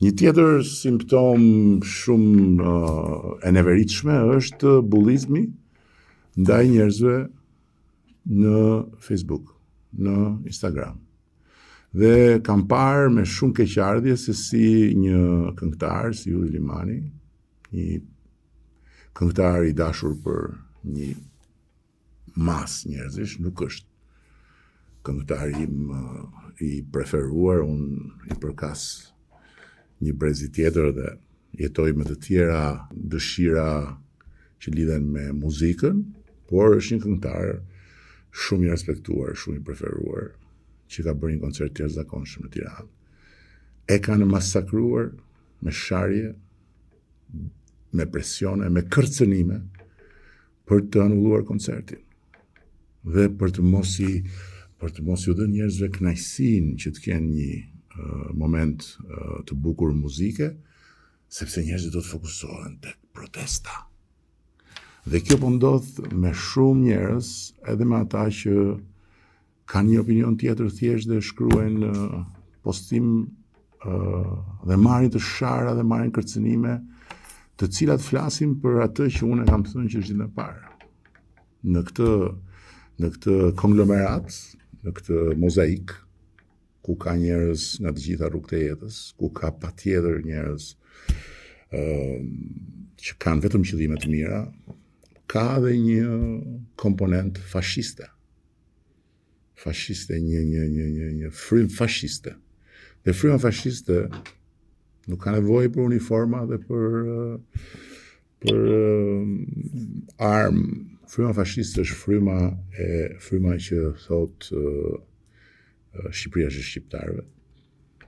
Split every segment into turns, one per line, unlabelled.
Një tjetër simptom shumë e neveritshme është bullizmi ndaj njerëzve në Facebook, në Instagram. Dhe kam parë me shumë keqardhje se si një këngëtar, si Ylli Limani, një këngëtar i dashur për një mas njerëzish, nuk është këngëtar im i preferuar, unë i përkas një brezi tjetër dhe jetoj me të tjera dëshira që lidhen me muzikën, por është një këngëtar shumë i respektuar, shumë i preferuar, që ka bërë një koncert të jashtëzakonshëm në Tiranë. E kanë masakruar me sharje, me presione, me kërcënime për të anulluar koncertin. Dhe për të mos ju dhënë njerëzve kënaqësinë që të kenë një moment të bukur muzike, sepse njerëzit do të fokusohen tek protesta. Dhe kjo po ndodh me shumë njerëz, edhe me ata që kanë një opinion tjetër thjesht dhe shkruajnë postim dhe marrin të shara dhe marrin kërcënime, të cilat flasin për atë që unë kam thënë që është ditën e parë. Në këtë konglomerat, në këtë mozaik, ku ka njerëz nga të gjitha rrugët e jetës, ku ka patjetër njerëz që kanë vetëm qëllime të mira, ka edhe një komponent fashiste. Fashiste, një frym fashiste. Dhe fryma fashiste nuk ka nevojë për uniforma dhe për armë. Fryma fashiste është fryma që thot Shqipëria është shqiptarëve.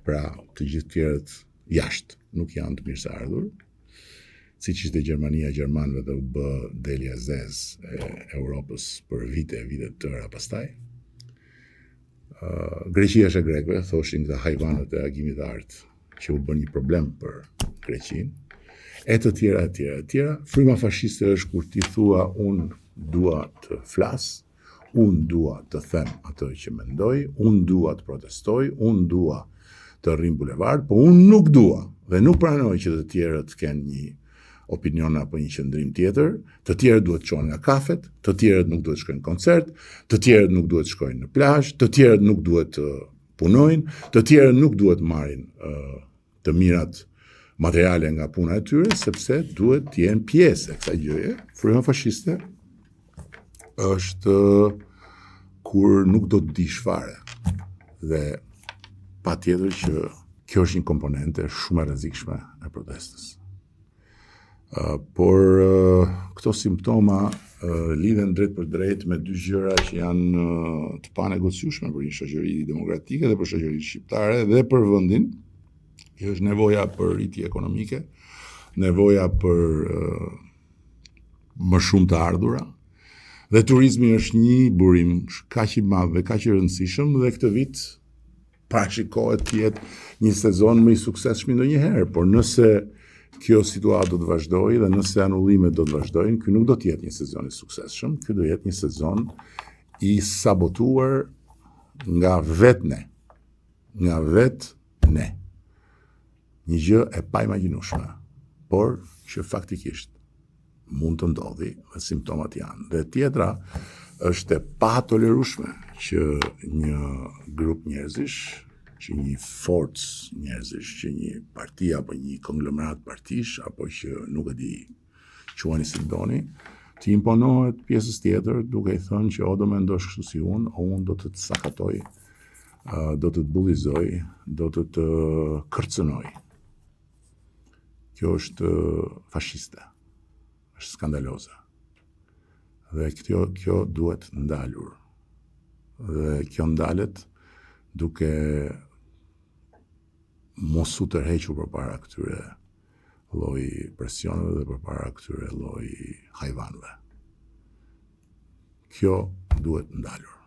Pra, të gjithë tjerët jashtë nuk janë të mirëseardhur. Siç ishte Gjermania e gjermanëve dhe u bë delja zez e Europës për vite të tëra pastaj. Greqia është e grekëve, thoshin këta hajvanët e agimit të artë, që u bën një problem për Greqinë. E të tjera. Fryma fashiste është kur ti thua unë dua të flas, unë dua të them atë që mendoj, unë dua të protestoj, unë dua të rrim bulevard, po unë nuk dua dhe nuk pranoj që të tjerët kenë një opinion apo një qëndrim tjetër, të tjerët duhet të çohen nga kafet, të tjerët nuk duhet të shkojnë në koncert, të tjerët nuk duhet të shkojnë në plazh, të tjerët nuk duhet të punojnë, të tjerët nuk duhet të marrin të mirat materiale nga puna e tyre, sepse duhet të jenë pjesë e kësaj gjëje. Fryma fashiste është kur nuk do të dish fare. Dhe patjetër që kjo është një komponente shumë e rrezikshme e protestës. Por këto simptoma lidhen drejt për drejt me dy gjëra që janë të panegociueshme për një shoqëri demokratike dhe për shoqërinë shqiptare dhe për vendin. Kjo është nevoja për rritje ekonomike, nevoja për më shumë të ardhura. Dhe turizmi është një burim kaq i madh dhe kaq i rëndësishëm dhe këtë vit parashikohet të jetë një sezon më i suksesshëm ndonjëherë, por nëse kjo situatë do të vazhdojë dhe nëse anullimet do të vazhdojnë, ky nuk do të jetë një sezon i suksesshëm, ky do jetë një sezon i sabotuar nga vetë ne. Një gjë e paimagjinueshme, por që faktikisht mund të ndodhi dhe simptomat janë. Dhe tjetra është e patolerueshme që një grup njerëzish, që një forcë njerëzish, që një parti apo një konglomerat partish, apo që nuk e di quani si doni, të imponohet pjesës tjetër duke i thënë që o do mendosh kështu si unë, o unë do të të sakatoj, do të të bullizoj, do të të kërcënoj. Kjo është fashiste, është skandaloze. Dhe kjo duhet ndalur. Dhe kjo ndalet duke mos u tërhequr përpara këtyre lloj presioneve dhe përpara këtyre lloj hajvanëve. Kjo duhet ndalur.